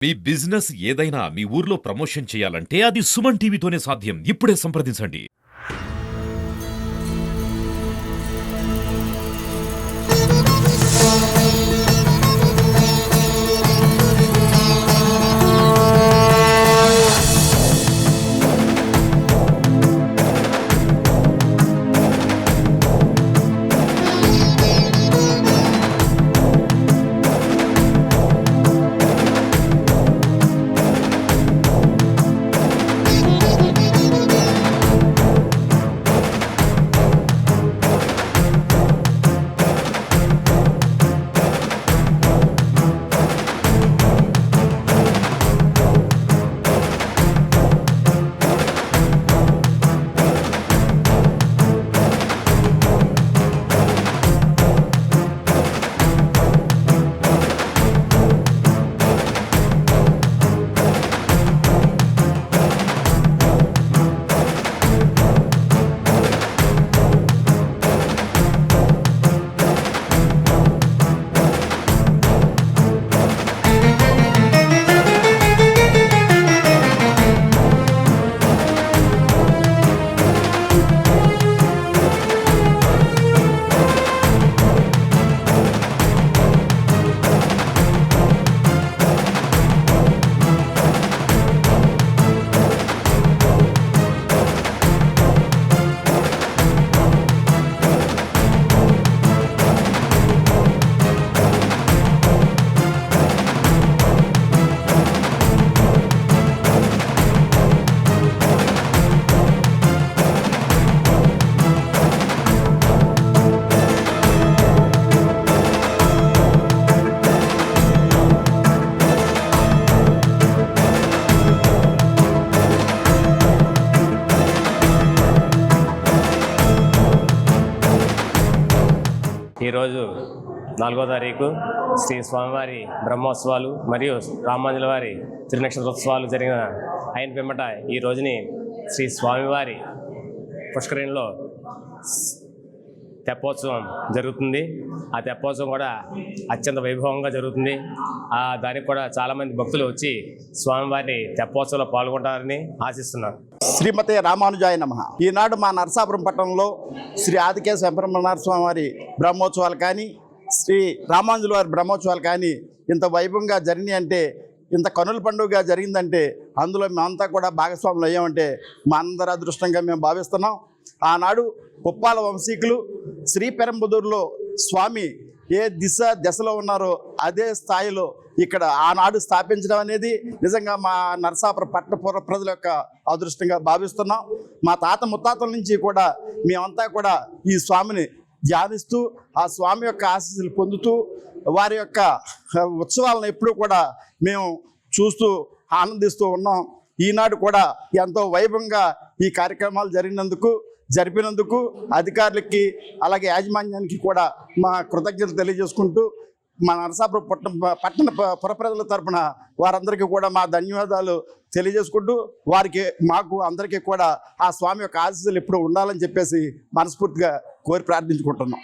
మీ business ఏదైనా మీ ఊర్లో promotion చేయాలంటే అది సుమన్ టీవీతోనే సాధ్యం. ఇప్పుడే సంప్రదించండి. ఈరోజు 4వ తారీఖు శ్రీ స్వామివారి బ్రహ్మోత్సవాలు మరియు రామాంజుల వారి తిరునక్షత్రోత్సవాలు జరిగిన అయిన పిమ్మట ఈ రోజుని శ్రీ స్వామివారి పుష్కరిణిలో తెప్పోత్సవం జరుగుతుంది. ఆ తెప్పోత్సవం కూడా అత్యంత వైభవంగా జరుగుతుంది. దానికి కూడా చాలామంది భక్తులు వచ్చి స్వామివారి తెప్పోత్సవంలో పాల్గొంటారని ఆశిస్తున్నారు. శ్రీమతే రామానుజాయ నమః. ఈనాడు మా నరసాపురం పట్టణంలో శ్రీ ఆదికేశవ బ్రహ్మనాథ స్వామి వారి బ్రహ్మోత్సవాలు కానీ శ్రీ రామానుజుల వారి బ్రహ్మోత్సవాలు కానీ ఇంత వైభవంగా జరిగినాయి అంటే, ఇంత కనుల పండుగగా జరిగిందంటే అందులో మేమంతా కూడా భాగస్వాములు అయ్యామంటే మా అందరి అదృష్టంగా మేము భావిస్తున్నాం. ఆనాడు కుప్పాల వంశీకులు శ్రీపెరంబుదూరులో స్వామి ఏ దశలో ఉన్నారో అదే స్థాయిలో ఇక్కడ ఆనాడు స్థాపించడం అనేది నిజంగా మా నరసాపురం పట్టణ ప్రజల యొక్క అదృష్టంగా భావిస్తున్నాం. మా తాత ముత్తాతల నుంచి కూడా మేమంతా కూడా ఈ స్వామిని ధ్యానిస్తూ ఆ స్వామి యొక్క ఆశీస్సులు పొందుతూ వారి యొక్క ఉత్సవాలను ఎప్పుడూ కూడా మేము చూస్తూ ఆనందిస్తూ ఉన్నాం. ఈనాడు కూడా ఎంతో వైభవంగా ఈ కార్యక్రమాలు జరిపినందుకు అధికారులకి అలాగే యాజమాన్యానికి కూడా మా కృతజ్ఞతలు తెలియజేసుకుంటూ మా నరసాపురం పట్టణ పుర ప్రజల తరపున వారందరికీ కూడా మా ధన్యవాదాలు తెలియజేసుకుంటూ మాకు అందరికీ కూడా ఆ స్వామి యొక్క ఆశీస్సులు ఎప్పుడు ఉండాలని చెప్పేసి మనస్ఫూర్తిగా కోరి ప్రార్థించుకుంటున్నాం.